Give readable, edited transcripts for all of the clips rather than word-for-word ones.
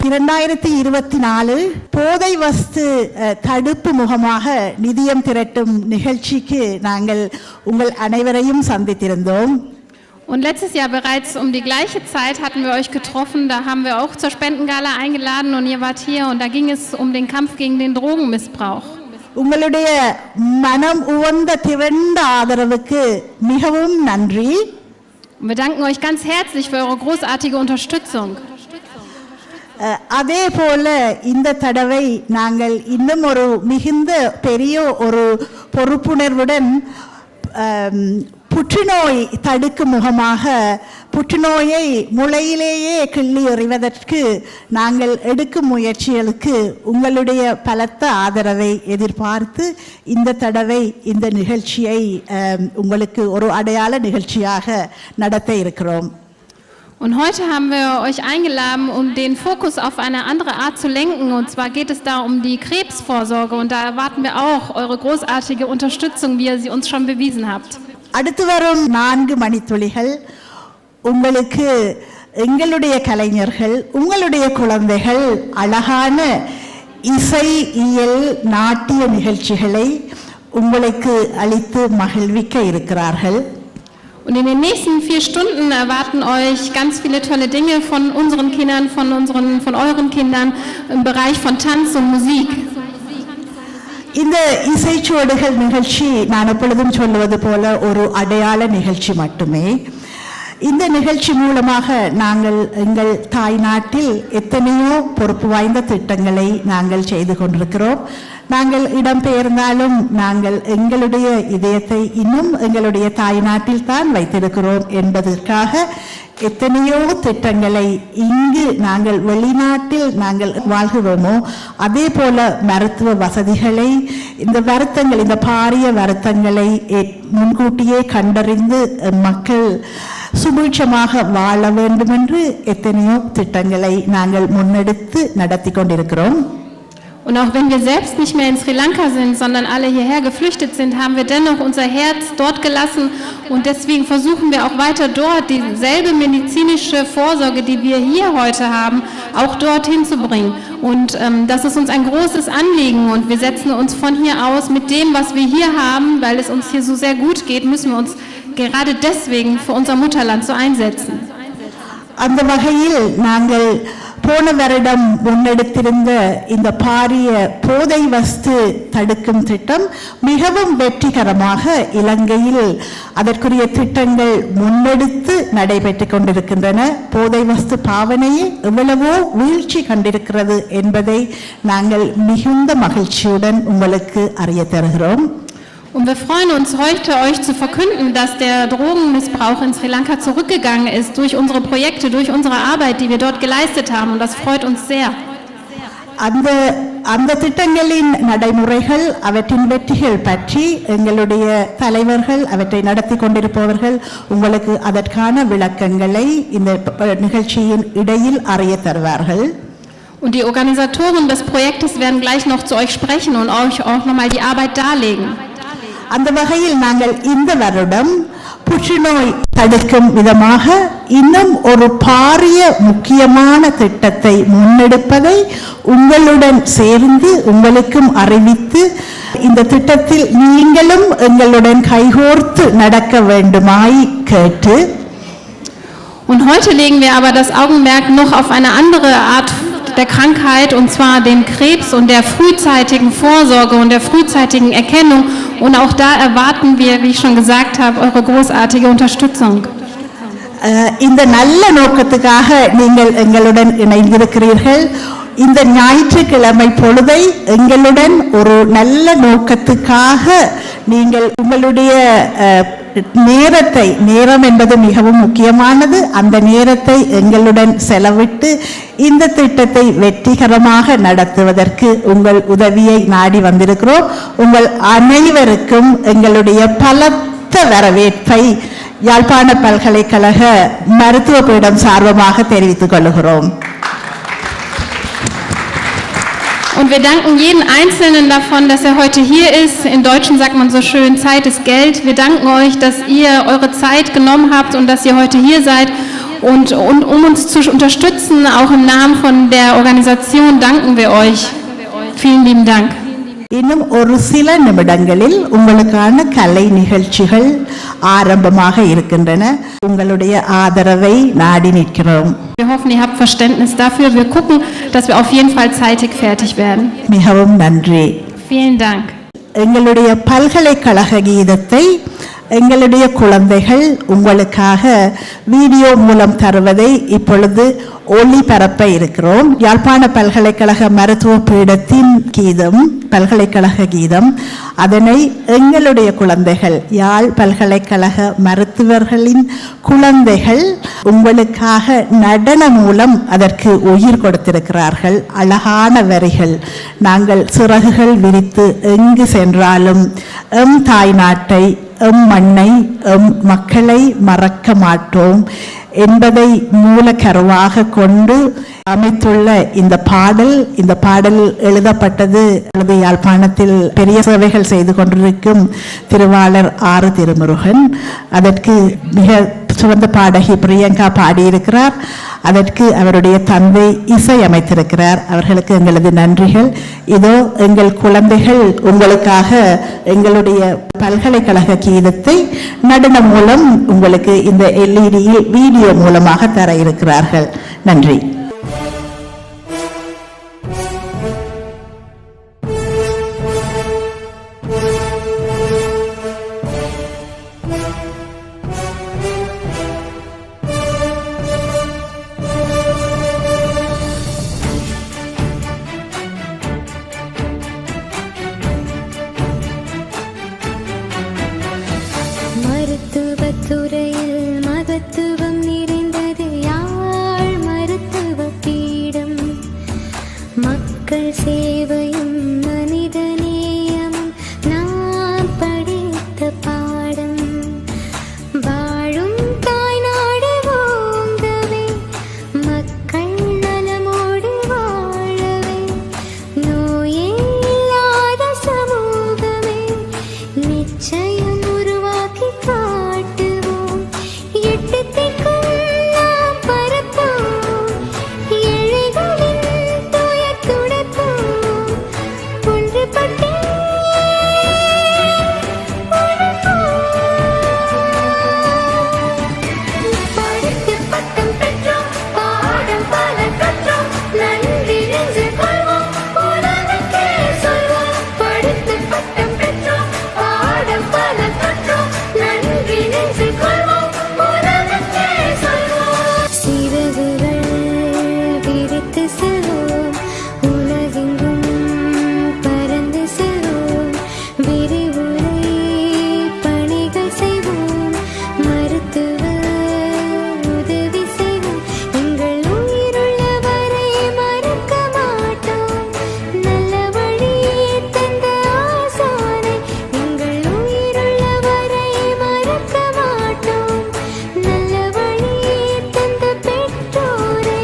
2024 போதை வஸ்து தடுப்பு முகமாக நிதியம் திரட்டும் நிகழ்ச்சிக்கு நாங்கள் உங்கள் அனைவரையும் சந்தித்திருந்தோம். Und letztes Jahr bereits um die gleiche Zeit hatten wir euch getroffen, da haben wir auch zur Spendengala eingeladen und ihr wart hier und da ging es um den Kampf gegen den Drogenmissbrauch. உங்களுடைய மனம் உவந்த திரண்ட ஆதரவுக்கு மிகவும் நன்றி. Und wir danken euch ganz herzlich für eure großartige Unterstützung. அதே போல இந்த தடவை நாங்கள் இன்னும் ஒரு மிகுந்த பெரிய ஒரு பொறுப்புணர்வுடன் புற்றுநோய் தடுக்கும் முகமாக புற்றுநோயை முளையிலேயே கிள்ளி எறிவதற்கு நாங்கள் எடுக்கும் முயற்சிகளுக்கு உங்களுடைய பலத்த ஆதரவை எதிர்பார்த்து இந்த தடவை இந்த நிகழ்ச்சியை உங்களுக்கு ஒரு அடையாள நிகழ்ச்சியாக நடத்த இருக்கிறோம். Und heute haben wir euch eingeladen, um den Fokus auf eine andere Art zu lenken. Und zwar geht es da um die Krebsvorsorge. Und da erwarten wir auch eure großartige Unterstützung, wie ihr sie uns schon bewiesen habt. அடுத்து வரும் 4 மணித்துளிகள் உங்களுக்கு எங்களுடைய கலைஞர்கள், உங்களுடைய குழந்தைகள் அழகான இசை, இயல், நாட்டிய நிகழ்ச்சிகளை உங்களுக்கு அளித்து மகிழ்விக்க இருக்கிறார்கள். Und in den nächsten 4 Stunden erwarten euch ganz viele tolle Dinge von unseren Kindern, von euren Kindern im Bereich von Tanz und Musik. இந்த இசைச்சுவடுகள் நிகழ்ச்சி நான் எப்பொழுதும் சொல்லுவது போல ஒரு அடையாள நிகழ்ச்சி மட்டுமே. இந்த நிகழ்ச்சி மூலமாக நாங்கள் எங்கள் தாய் நாட்டில் எத்தனையோ பொறுப்பு வாய்ந்த திட்டங்களை நாங்கள் செய்து கொண்டிருக்கிறோம். நாங்கள் இடம்பெயர்ந்தாலும் நாங்கள் எங்களுடைய இதயத்தை இன்னும் எங்களுடைய தாய் நாட்டில் தான் வைத்திருக்கிறோம் என்பதற்காக எத்தனையோ திட்டங்களை இங்கு நாங்கள் வெளிநாட்டில் நாங்கள் வாழ்கிறோமோ அதே போல மருத்துவ வசதிகளை, இந்த வருத்தங்கள், இந்த பாரிய வருத்தங்களை முன்கூட்டியே கண்டறிந்து மக்கள் சுபீட்சமாக வாழ வேண்டும் என்று எத்தனையோ திட்டங்களை நாங்கள் முன்னெடுத்து நடத்தி கொண்டிருக்கிறோம். Und auch wenn wir selbst nicht mehr in Sri Lanka sind, sondern alle hierher geflüchtet sind, haben wir dennoch unser Herz dort gelassen und deswegen versuchen wir auch weiter dort dieselbe medizinische Vorsorge, die wir hier heute haben, auch dorthin zu bringen. Und das ist uns ein großes Anliegen und wir setzen uns von hier aus mit dem, was wir hier haben, weil es uns hier so sehr gut geht, müssen wir uns gerade deswegen für unser Mutterland so einsetzen. அந்த வகையில் நாங்கள் போன வருடம் முன்னெடுத்திருந்த இந்த பாரிய போதை வஸ்து தடுக்கும் திட்டம் மிகவும் வெற்றிகரமாக இலங்கையில் அதற்குரிய திட்டங்கள் முன்னெடுத்து நடைபெற்று கொண்டிருக்கின்றன. போதை வஸ்து பாவனையே எவ்வளவோ வீழ்ச்சி கண்டிருக்கிறது என்பதை நாங்கள் மிகுந்த மகிழ்ச்சியுடன் உங்களுக்கு அறிய தருகிறோம். Und wir freuen uns heute, euch zu verkünden, dass der Drogenmissbrauch in Sri Lanka zurückgegangen ist durch unsere Projekte, durch unsere Arbeit, die wir dort geleistet haben. Und das freut uns sehr. அந்த திட்டங்களின் நடைமுறைகள், அவற்றின் வெற்றிகள் பற்றி எங்களுடைய தலைவர்கள், அவற்றை நடத்தி கொண்டிருப்பவர்கள் உங்களுக்கு அதற்கான விளக்கங்களை இந்த நிகழ்ச்சியின் இடையில் அறிய தருவார்கள். Und die Organisatoren des Projektes werden gleich noch zu euch sprechen und euch auch nochmal die Arbeit darlegen. அந்த வகையில் நாங்கள் இந்த வருடம் புற்றுநோய் தடுக்கும் விதமாக இன்னும் ஒரு பாரிய முக்கியமான திட்டத்தை முன்னெடுப்பதை உங்களுடன் சேர்ந்து உங்களுக்கும் அறிவித்து இந்த திட்டத்தில் நீங்களும் எங்களுடன் கைகோர்த்து நடக்க வேண்டுமாய் கேட்டு. Und heute legen wir aber das Augenmerk noch auf eine andere Art der Krankheit, und zwar den Krebs und der frühzeitigen Vorsorge und der frühzeitigen Erkennung. Und auch da erwarten wir, wie ich schon gesagt habe, eure großartige Unterstützung. இந்த நல்ல நோக்கத்துக்காக நீங்கள் எங்களுடன் இணைந்திருக்கிறீர்கள். இந்த ஞாயிற்றுக்கிழமை பொழுதை எங்களுடன் ஒரு நல்ல நோக்கத்துக்காக நீங்கள் உங்களுடைய நேரம் என்பது மிகவும் முக்கியமானது. அந்த நேரத்தை எங்களுடன் செலவிட்டு இந்த திட்டத்தை வெற்றிகரமாக நடத்துவதற்கு உங்கள் உதவியை நாடி வந்திருக்கிறோம். உங்கள் அனைவருக்கும் எங்களுடைய பலத்த வரவேற்பை யாழ்ப்பாண பல்கலைக்கழக மருத்துவ பீடம் சார்பாக தெரிவித்துக் கொள்கிறோம். Und wir danken jeden Einzelnen davon, dass er heute hier ist. In Deutschen sagt man so schön, Zeit ist Geld. Wir danken euch, dass ihr eure Zeit genommen habt und dass ihr heute hier seid. Und um uns zu unterstützen, auch im Namen von der Organisation, danken wir euch. Vielen lieben Dank. இன்னும் ஒரு சில நிமிடங்களில் உங்களுக்கான கலை நிகழ்ச்சிகள் ஆரம்பமாக இருக்கின்றன. உங்களுடைய ஆதரவை நாடி நிற்கிறோம். Wir hoffen, ihr habt Verständnis dafür. Wir gucken, dass wir auf jeden Fall zeitig fertig werden. மிகவும் நன்றி. Vielen Dank. எங்களுடைய பல்கலைக்கழக கீதத்தை எங்களுடைய குழந்தைகள் உங்களுக்காக வீடியோ மூலம் தருவதை இப்பொழுது ஒளிபரப்ப இருக்கிறோம். யாழ்ப்பாண பல்கலைக்கழக மருத்துவ பீடத்தின் கீதம், பல்கலைக்கழக கீதம், அதனை எங்களுடைய குழந்தைகள், யாழ் பல்கலைக்கழக மருத்துவர்களின் குழந்தைகள் உங்களுக்காக நடன மூலம் அதற்கு உயிர் கொடுத்திருக்கிறார்கள். அழகான வரிகள். நாங்கள் சிறகுகள் விரித்து எங்கு சென்றாலும் எம் தாய் நாட்டை, எம் மண்ணை, எம் மக்களை மறக்க மாட்டோம் என்பதை மூலக்கருவாக கொண்டு அமைத்துள்ள இந்த பாடல் எழுதப்பட்டது யாழ்ப்பாணத்தில் பெரிய சேவைகள் செய்து கொண்டிருக்கும் திருவாளர் ஆறு திருமுருகன். அதற்கு மிக சிறந்த பாடகி பிரியங்கா பாடியிருக்கிறார். அதற்கு அவருடைய தந்தை இசை அமைத்திருக்கிறார். அவர்களுக்கு எங்களது நன்றிகள். இதோ எங்கள் குழந்தைகள் உங்களுக்காக எங்களுடைய பல்கலைக்கழக கீதத்தை நடனம் மூலம் உங்களுக்கு இந்த எல்இடியில் வீடியோ மூலமாக தர இருக்கிறார்கள். நன்றி. மருத்துவத்துறையில் மகத்துவம் நிறைந்தது யாழ் மருத்துவ பீடம். மக்கள் சேவையும் மனித நேயமும் நாம் படித்த பாடம். வாழும் தாய்நாடு ஓங்கவே, மக்கள் நலமோடு வாழவே, நோயே இல்லாத சமூகமே நிச்சயம் காட்டுவோம். எட்டு திக்கும் நாம் பரப்போம், ஏழைகளின் துயர் துடைப்போம். ஒன்றுபட்டே படித்து பட்டம் பெற்றோம், பாடம் பல கற்றோம், நன்றி நெஞ்சு கொள்வோம், உலகுக்கே சொல்வோம். படித்து பட்டம் பெற்றோம், பாடம் பல கற்றோம், நன்றி நெஞ்சு கொள்வோம், உலகுக்கே சொல்வோம். சிறகுகள் விரித்து செல்வோம், உலகெங்கும் பறந்து செல்வோம். விரிவுரை பணிகள் செய்வோம், மருத்துவ உதவி செய்வோம். எங்கள் உயிருள்ள வரை மறக்க மாட்டோம், நல்ல வழியை தந்த ஆசானை. எங்கள் உயிருள்ள வரை மறக்க மாட்டோம், நல்ல வழியை தந்த பெற்றோரை.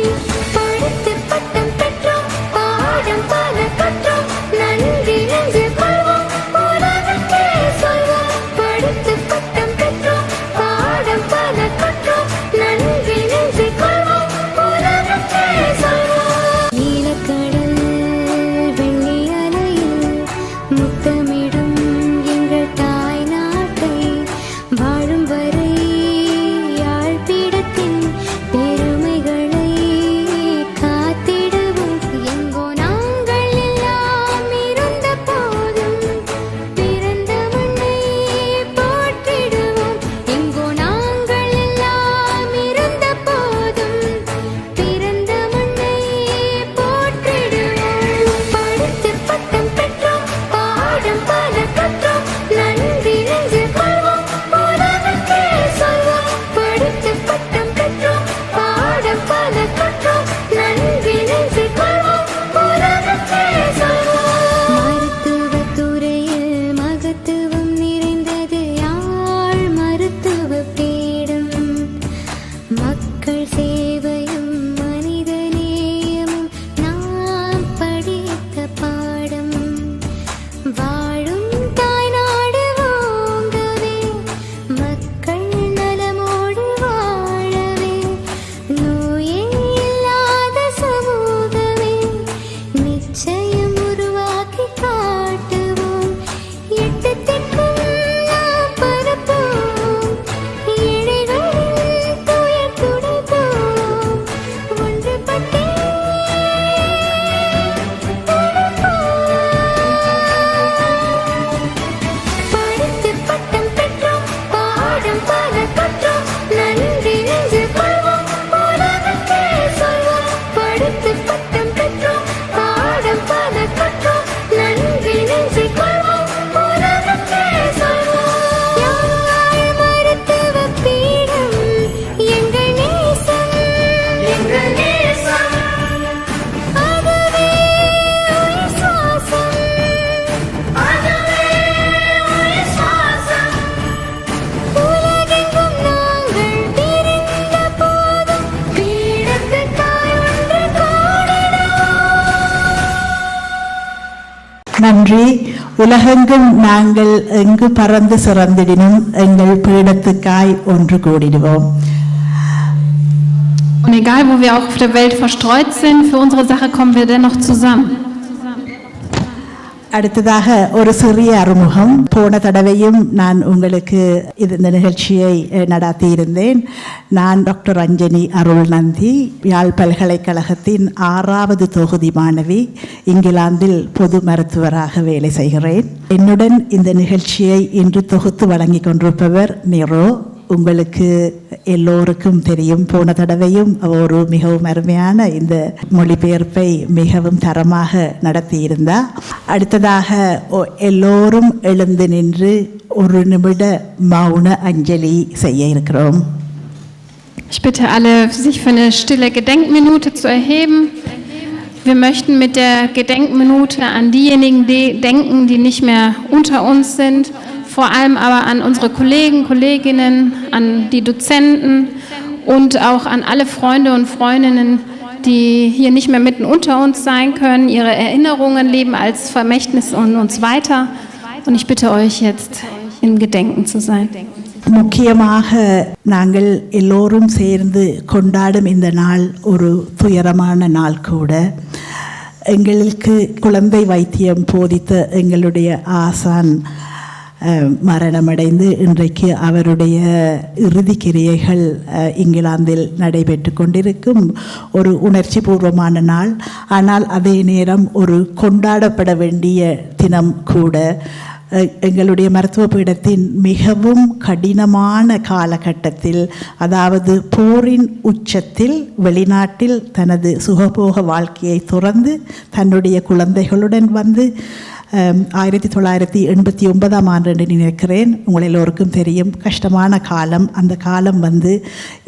படித்து பட்டம் பெற்றோம், பாடம் பல கற்றோம், நன்றி நெஞ்சு கொள்வோம், உலகுக்கே சொல்வோம். படித்து பட்டம் பெற்றோம், பாடம் பல கற்றோம், நன்றி நெஞ்சு கொள்வோம், உலகுக்கே சொல்வோம். நீலக்கடல் வெள்ளி அலையில் முத்தமிடும் எங்கள் தாய் நாட்டை, வாழும் வரை யாழ் பீடத்தின் பெருமைகளை காத்திடுவோம். எங்கோ நாங்கள் எல்லாம் இருந்த போதும் பிறந்த மண்ணை போற்றிடுவோம். எங்கோ நாங்கள் எல்லாம் இருந்த போதும் பிறந்த மண்ணை போற்றிடுவோம். படித்து பட்டம் பெற்றோம், பாடம் பல கற்றோம், நன்றி நெஞ்சு கொள்வோம், உலகுக்கே சொல்வோம். படித்து பட்டம் பெற்றோம், பாடம் பல கற்றோம், நன்றி நெஞ்சு கொள்வோம், உலகுக்கே சொல்வோம். மருத்துவத்துறையில் மகத்துவம் நிறைந்தது யாழ் மருத்துவ பீடம். மக்கள் சேவையும் மனித நேயமும் நாம் படித்த பாடம். வாழும் தாய்நாடு ஓங்கவே, மக்கள் நலமோடு வாழவே, நன்றி. உலகெங்கும் நாங்கள் எங்கு பறந்து சிறந்திடினும் எங்கள் பீடத்துக்காய் ஒன்று கூடிடுவோம். Und egal, wo wir auch auf der Welt verstreut sind, für unsere Sache kommen wir dennoch zusammen. அடுத்ததாக ஒரு சிறிய அறிமுகம். போன தடவையும் நான் உங்களுக்கு இந்த நிகழ்ச்சியை நடாத்தியிருந்தேன். நான் டாக்டர் அஞ்சலி அருள்நந்தி, யாழ் பல்கலைக்கழகத்தின் 6வது தொகுதி மாணவி. இங்கிலாந்தில் பொது மருத்துவராக வேலை செய்கிறேன். என்னுடன் இந்த நிகழ்ச்சியை இன்று தொகுத்து வழங்கி கொண்டிருப்பவர் நிரோ. உங்களுக்கு எல்லோருக்கும் தெரியும், போன தடவையும் ஒரு மிகவும் அருமையான இந்த மொழிபெயர்ப்பை மிகவும் தரமாக நடத்தியிருந்தார். அடுத்ததாக எல்லோரும் எழுந்து நின்று ஒரு நிமிட மௌன அஞ்சலி செய்ய இருக்கிறோம். Ich bitte alle, sich für eine stille Gedenkminute zu erheben. Wir möchten mit der Gedenkminute an diejenigen denken, die nicht mehr unter uns sind. Vor allem aber an unsere Kollegen, Kolleginnen, an die Dozenten und auch an alle Freunde und Freundinnen, die hier nicht mehr mitten unter uns sein können. Ihre Erinnerungen leben als Vermächtnis an uns weiter. Und ich bitte euch jetzt, in Gedenken zu sein. முக்கியமாக நாங்கள் எல்லோரும் சேர்ந்து கொண்டாடும் இந்த நாள் ஒரு துயரமான நாள் கூட. எங்களுக்கு குழந்தை வைத்தியம் போதித்த எங்களுடைய ஆசான் மரணமடைந்து இன்றைக்கு அவருடைய இறுதி கிரியைகள் இங்கிலாந்தில் நடைபெற்று கொண்டிருக்கும் ஒரு உணர்ச்சி பூர்வமான நாள். ஆனால் அதே நேரம் ஒரு கொண்டாடப்பட வேண்டிய தினம் கூட. எங்களுடைய மருத்துவ பீடத்தின் மிகவும் கடினமான காலகட்டத்தில், அதாவது போரின் உச்சத்தில் வெளிநாட்டில் தனது சுகபோக வாழ்க்கையை துறந்து தன்னுடைய குழந்தைகளுடன் வந்து 1989 என்று நினைக்கிறேன். உங்கள் எல்லோருக்கும் தெரியும், கஷ்டமான காலம். அந்த காலம் வந்து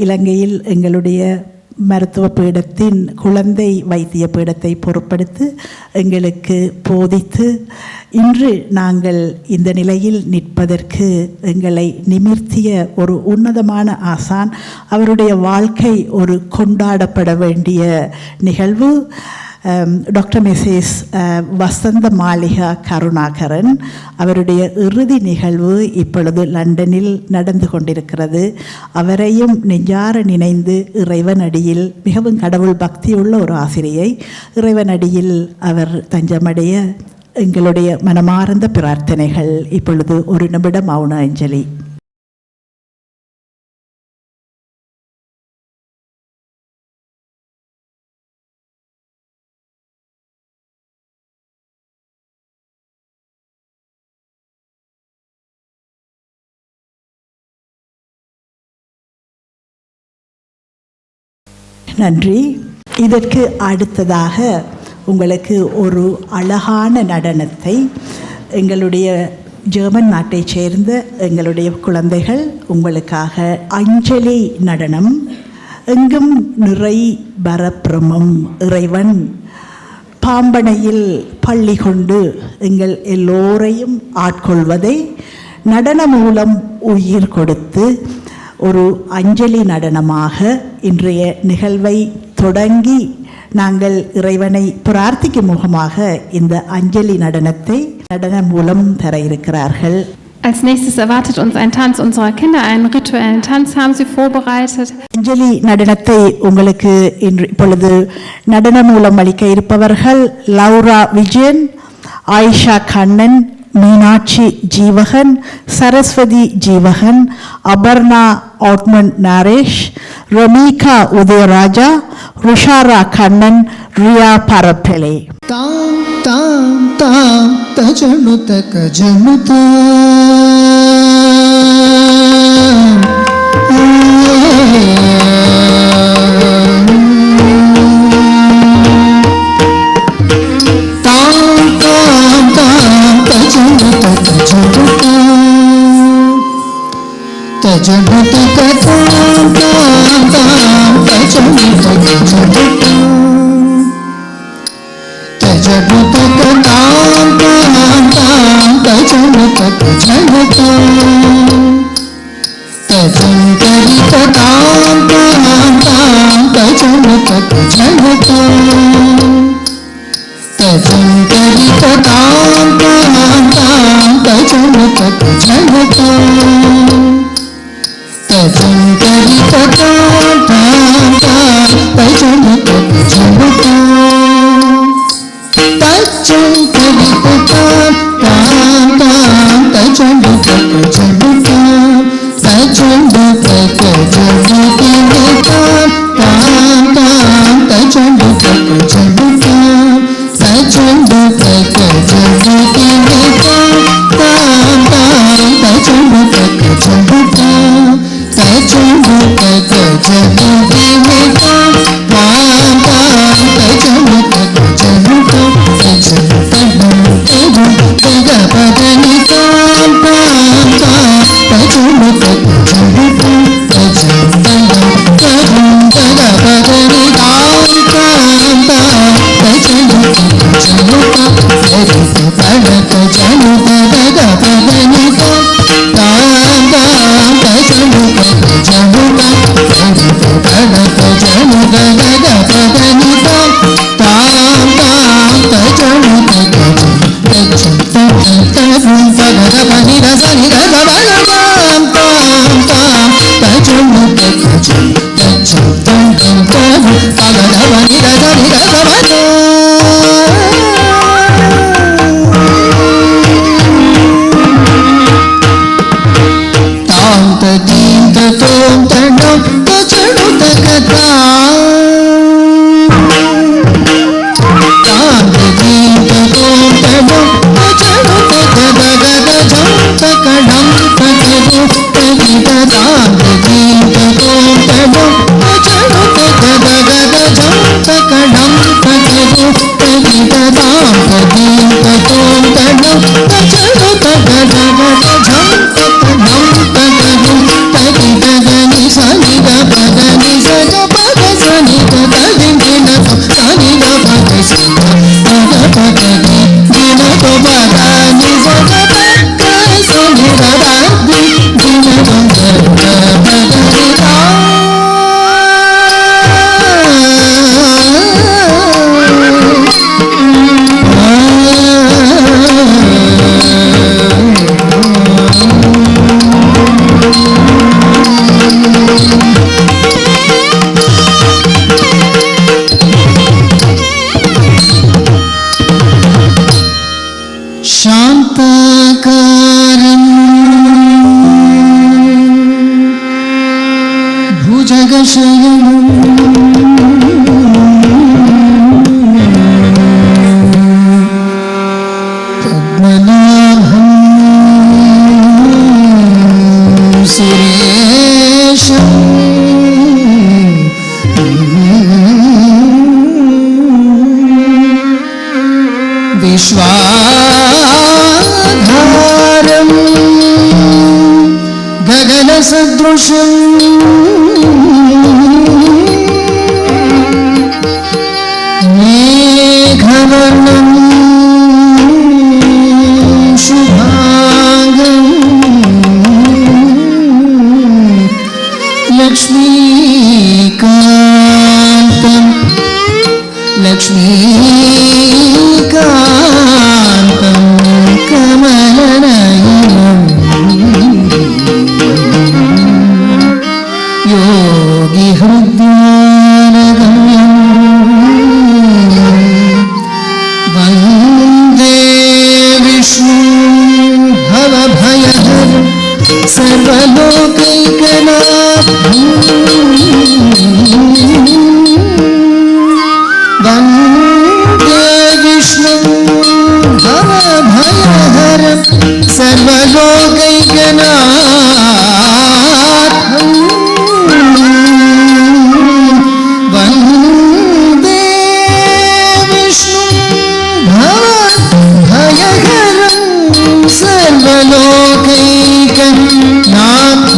இலங்கையில் எங்களுடைய மருத்துவ பீடத்தின் குழந்தை வைத்திய பீடத்தை பொறுப்படுத்தி எங்களுக்கு போதித்து இன்று நாங்கள் இந்த நிலையில் நிற்பதற்கு எங்களை நிமிர்த்திய ஒரு உன்னதமான ஆசான். அவருடைய வாழ்க்கை ஒரு கொண்டாடப்பட வேண்டிய நிகழ்வு. டாக்டர் மிஸ்ஸஸ் வசந்த மாளிகா கருணாகரன், அவருடைய இறுதி நிகழ்வு இப்பொழுது லண்டனில் நடந்து கொண்டிருக்கிறது. அவரையும் நெஞ்சார நினைந்து இறைவனடியில், மிகவும் கடவுள் பக்தியுள்ள ஒரு ஆசிரியை, இறைவனடியில் அவர் தஞ்சமடைய எங்களுடைய மனமார்ந்த பிரார்த்தனைகள். இப்பொழுது ஒரு நிமிட மௌன அஞ்சலி. நன்றி. இதற்கு அடுத்ததாக உங்களுக்கு ஒரு அழகான நடனத்தை எங்களுடைய ஜெர்மன் நாட்டைச் சேர்ந்த எங்களுடைய குழந்தைகள் உங்களுக்காக அஞ்சலி நடனம். எங்கும் நிறை பரபிரமம் இறைவன் பாம்பனையில் பள்ளி கொண்டு எங்கள் எல்லோரையும் ஆட்கொள்வதை நடனம் மூலம் உயிர் கொடுத்து ஒரு அஞ்சலி நடனமாக இன்றைய நிகழ்வை தொடங்கி நாங்கள் இறைவனை பிரார்த்திக்கும் முகமாக இந்த அஞ்சலி நடனத்தை நடனம் மூலம் தர இருக்கிறார்கள். Als nächstes erwartet uns ein Tanz unserer Kinder, einen rituellen Tanz haben sie vorbereitet. அஞ்சலி நடனத்தை உங்களுக்கு இப்பொழுது நடனம் மூலம் அளிக்க இருப்பவர்கள் லௌரா விஜயன், ஆயிஷா கண்ணன், மீனாட்சி ஜீவகன், சரஸ்வதி ஜீவகன், அபர்ணா ஆட்மன் நரேஷ், ரமீகா உதயராஜா, ருஷாரா கண்ணன், ரியா பரப்பெலே. தாம் தாம் தாம் தஜனுத கஜனுத तजनुत कताम ताम ताम तजनुत कजनुत तजनुत कताम ताम ताम तजनुत कजनुत तजंकरी कताम ताम ताम तजनुत कजनुत तजंकरी कताम तजनुता तजनुता तजन तरिता ताम ताम तजनुता तजनुता तजनुता तजनुता ताम ताम तजनुता तजनुता तजनुता तजनुता ताम ताम तजनुता तजनुता तजनुता तजनुता ताम ताम तजनुता तजनुता तजनुता ताम ताम तजनुता तजनुता शांताकारं भुजगशयनं पद्मनाभं सुरेशं विश्वाधारं गगनसदृशं मेघवर्णं शुभांगं लक्ष्मीकान्तं लक्ष्मीकान्तं कमलनयनं योगिहृद्यानगम्यं वन्दे विष्णुं भवभयहरं सर्वलोकैकनाथं वन्दे विष्णुं भवभयहरं सर्वलोकैकनाथं वन्दे विष्णुं भवभयहरं सर्वलोकैकनाथं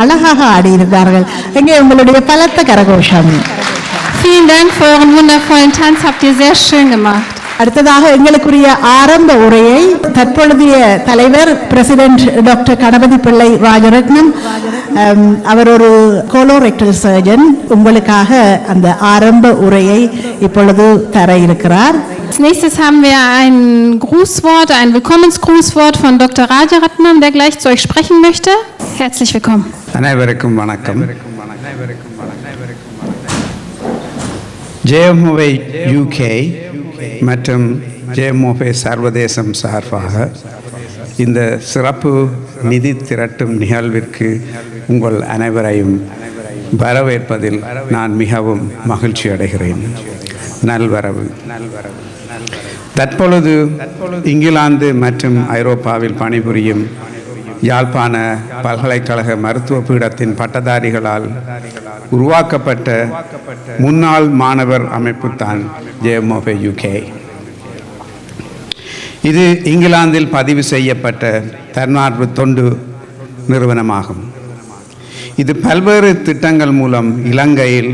அழகாக ஆடியிருந்தார்கள். எங்கே உங்களுடைய பலத்த கரகோஷம். Vielen Dank für euren wundervollen Tanz, habt ihr sehr schön gemacht. அடுத்ததாக எங்களுக்குரிய ஆரம்ப உரையை தற்பொழுதைய தலைவர் பிரசிடென்ட் டாக்டர் கணபதி பிள்ளை ராஜரத்னம், அவர் ஒரு கோலோரெக்டல் சர்ஜன், உங்களுக்காக அந்த ஆரம்ப உரையை இப்பொழுது தர இருக்கிறார். Als nächstes haben wir ein Grußwort, ein Willkommensgrußwort von Dr. Rajaratnam, der gleich zu euch sprechen möchte. Herzlich willkommen. அனைவருக்கும் வணக்கம். JMOV UK மற்றும் JMOV சர்வதேசம் சார்பாக இந்த சிறப்பு நிதி திரட்டும் நிகழ்விற்கு உங்கள் அனைவரையும் வரவேற்பதில் நான் மிகவும் மகிழ்ச்சி அடைகிறேன். நல்வரவு. தற்பொழுது இங்கிலாந்து மற்றும் ஐரோப்பாவில் பணிபுரியும் யாழ்ப்பாண பல்கலைக்கழக மருத்துவ பீடத்தின் பட்டதாரிகளால் உருவாக்கப்பட்ட முன்னாள் மாணவர் அமைப்பு தான் JMOV UK. இது இங்கிலாந்தில் பதிவு செய்யப்பட்ட தன்னார்வ தொண்டு நிறுவனமாகும். இது பல்வேறு திட்டங்கள் மூலம் இலங்கையில்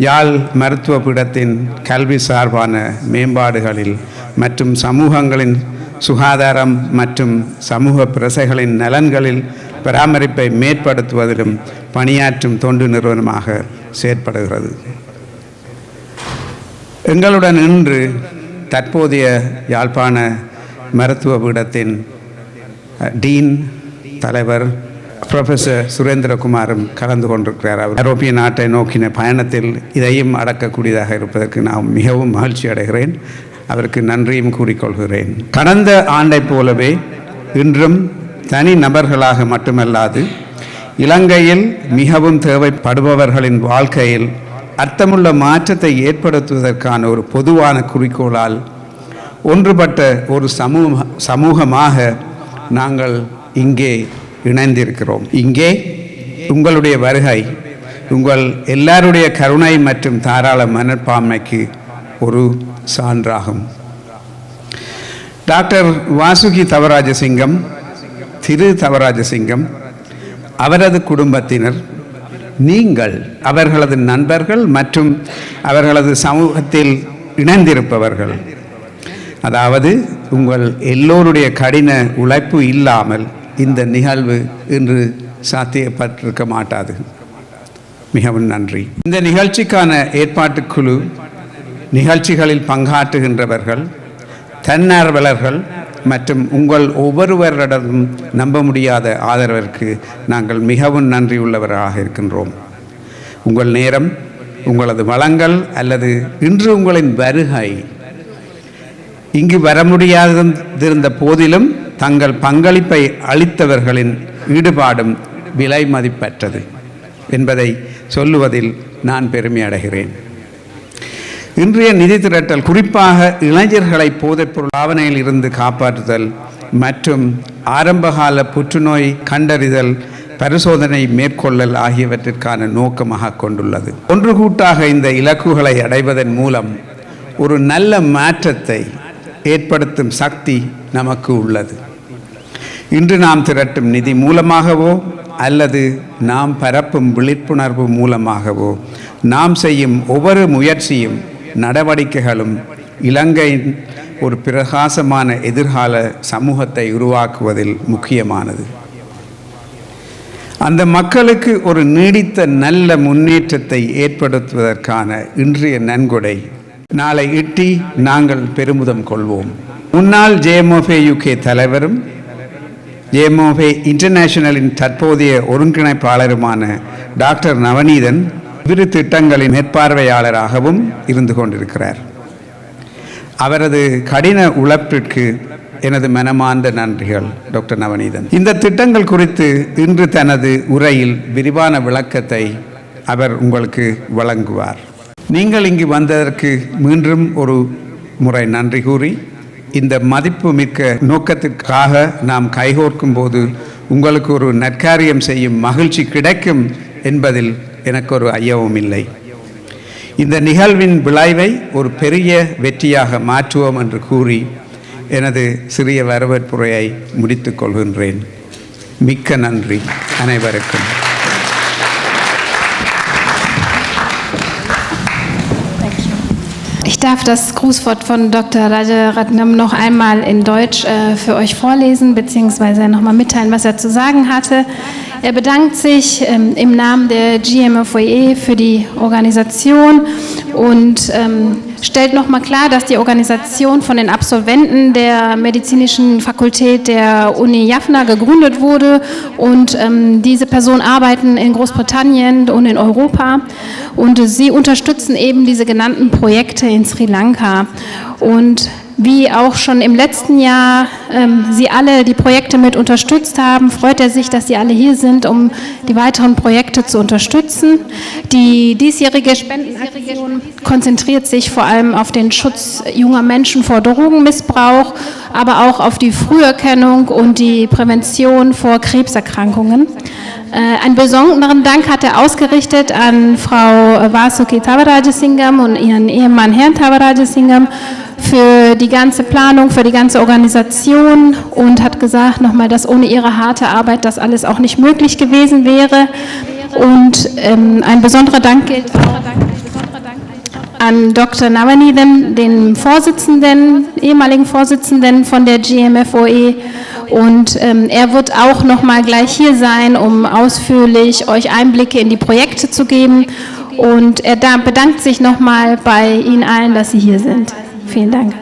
யாழ் மருத்துவ பீடத்தின் கல்வி சார்பான மேம்பாடுகளில் மற்றும் சமூகங்களின் சுகாதாரம் மற்றும் சமூக பிரசைகளின் நலன்களில் பராமரிப்பை மேம்படுத்துவதிலும் பணியாற்றும் தொண்டு நிறுவனமாக செயற்படுகிறது. எங்களுடன் இன்று தற்போதைய யாழ்ப்பாண மருத்துவ பீடத்தின் டீன் தலைவர் ப்ரொஃபஸர் சுரேந்திரகுமாரும் கலந்து கொண்டிருக்கிறார். அவர் ஐரோப்பிய நாட்டை நோக்கின பயணத்தில் இதையும் அடக்கக்கூடியதாக இருப்பதற்கு நான் மிகவும் மகிழ்ச்சி அடைகிறேன். அவருக்கு நன்றியும் கூறிக்கொள்கிறேன். கடந்த ஆண்டைப் போலவே இன்றும் தனி நபர்களாக மட்டுமல்லாது இலங்கையில் மிகவும் தேவைப்படுபவர்களின் வாழ்க்கையில் அர்த்தமுள்ள மாற்றத்தை ஏற்படுத்துவதற்கான ஒரு பொதுவான குறிக்கோளால் ஒன்றுபட்ட ஒரு சமூகமாக நாங்கள் இங்கே இணைந்திருக்கிறோம். இங்கே உங்களுடைய வருகை உங்கள் எல்லாருடைய கருணை மற்றும் தாராள மனப்பான்மைக்கு ஒரு சான்றாகும். டாக்டர் வாசுகி தவராஜசிங்கம், திரு தவராஜசிங்கம், அவரது குடும்பத்தினர், நீங்கள் அவர்களது நண்பர்கள் மற்றும் அவர்களது சமூகத்தில் இணைந்திருப்பவர்கள், அதாவது உங்கள் எல்லோருடைய கடின உழைப்பு இல்லாமல் இந்த நிகழ்வு இன்று சாத்தியப்பட்டிருக்க மாட்டாது. மிகவும் நன்றி. இந்த நிகழ்ச்சிக்கான ஏற்பாட்டுக்குழு, நிகழ்ச்சிகளில் பங்காற்றுகின்றவர்கள், தன்னார்வலர்கள் மற்றும் உங்கள் ஒவ்வொருவரிடமும் நம்ப முடியாத ஆதரவிற்கு நாங்கள் மிகவும் நன்றியுள்ளவராக இருக்கின்றோம். உங்கள் நேரம், உங்களது வளங்கள் அல்லது இன்று உங்களின் வருகை இங்கு வர முடியாதிருந்த போதிலும் தங்கள் பங்களிப்பை அளித்தவர்களின் ஈடுபாடும் விலை மதிப்பற்றது என்பதை சொல்லுவதில் நான் பெருமை அடைகிறேன். இன்றைய நிதி திரட்டல் குறிப்பாக இளைஞர்களை போதைப்பொருள் ஆவணையில் இருந்து காப்பாற்றுதல் மற்றும் ஆரம்பகால புற்றுநோய் கண்டறிதல் பரிசோதனை மேற்கொள்ளல் ஆகியவற்றிற்கான நோக்கமாக கொண்டுள்ளது. ஒன்று கூட்டாக இந்த இலக்குகளை அடைவதன் மூலம் ஒரு நல்ல மாற்றத்தை ஏற்படுத்தும் சக்தி நமக்கு உள்ளது. இன்று நாம் திரட்டும் நிதி மூலமாகவோ அல்லது நாம் பரப்பும் விழிப்புணர்வு மூலமாகவோ நாம் செய்யும் ஒவ்வொரு முயற்சியும் நடவடிக்கைகளும் இலங்கையின் ஒரு பிரகாசமான எதிர்கால சமூகத்தை உருவாக்குவதில் முக்கியமானது. அந்த மக்களுக்கு ஒரு நீடித்த நல்ல முன்னேற்றத்தை ஏற்படுத்துவதற்கான இன்றைய நன்கொடை நாளை இட்டி நாங்கள் பெருமிதம் கொள்வோம். முன்னாள் JMOV UK தலைவரும் JMOV இன்டர்நேஷனலின் தற்போதைய ஒருங்கிணைப்பாளருமான டாக்டர் நவநீதன் இரு திட்டங்களின் மேற்பார்வையாளராகவும் இருந்து கொண்டிருக்கிறார். அவரது கடின உழைப்பிற்கு எனது மனமார்ந்த நன்றிகள் டாக்டர் நவநீதன். இந்த திட்டங்கள் குறித்து இன்று தனது உரையில் விரிவான விளக்கத்தை அவர் உங்களுக்கு வழங்குவார். நீங்கள் இங்கு வந்ததற்கு மீண்டும் ஒரு முறை நன்றி கூறி இந்த மதிப்பு மிக்க நோக்கத்திற்காக நாம் கைகோர்க்கும் போது உங்களுக்கு ஒரு நற்காரியம் செய்யும் மகிழ்ச்சி கிடைக்கும் என்பதில் எனக்கு ஒரு ஐயமும் இல்லை. இந்த நிகழ்வின் விளைவை ஒரு பெரிய வெற்றியாக மாற்றுவோம் என்று கூறி எனது சிறிய வரவேற்புரையை முடித்துக் கொள்கின்றேன். மிக்க நன்றி அனைவருக்கும். Ich darf das Grußwort von Dr. Rajaratnam noch einmal in Deutsch für euch vorlesen, beziehungsweise nochmal mitteilen, was er zu sagen hatte. Er bedankt sich im Namen der GMFOE für die Organisation und stellt nochmal klar, dass die Organisation von den Absolventen der medizinischen Fakultät der Uni Jaffna gegründet wurde und diese Personen arbeiten in Großbritannien und in Europa und sie unterstützen eben diese genannten Projekte in Sri Lanka. Und wie auch schon im letzten Jahr Sie alle die Projekte mit unterstützt haben, freut er sich, dass Sie alle hier sind, um die weiteren Projekte zu unterstützen. Die diesjährige Spendenaktion konzentriert sich vor allem auf den Schutz junger Menschen vor Drogenmissbrauch, aber auch auf die Früherkennung und die Prävention vor Krebserkrankungen. Einen besonderen Dank hat er ausgerichtet an Frau Vasuki Thavarajasingam und ihren Ehemann Herrn Thavarajasingam für die ganze Planung, für die ganze Organisation und hat gesagt nochmal, dass ohne ihre harte Arbeit das alles auch nicht möglich gewesen wäre. Und ein besonderer Dank gilt auch an Dr. Navanidhan, den Vorsitzenden, ehemaligen Vorsitzenden von der GMFOE. Und er wird auch noch mal gleich hier sein, um ausführlich euch Einblicke in die Projekte zu geben. Und er bedankt sich noch mal bei Ihnen allen, dass Sie hier sind. Vielen Dank.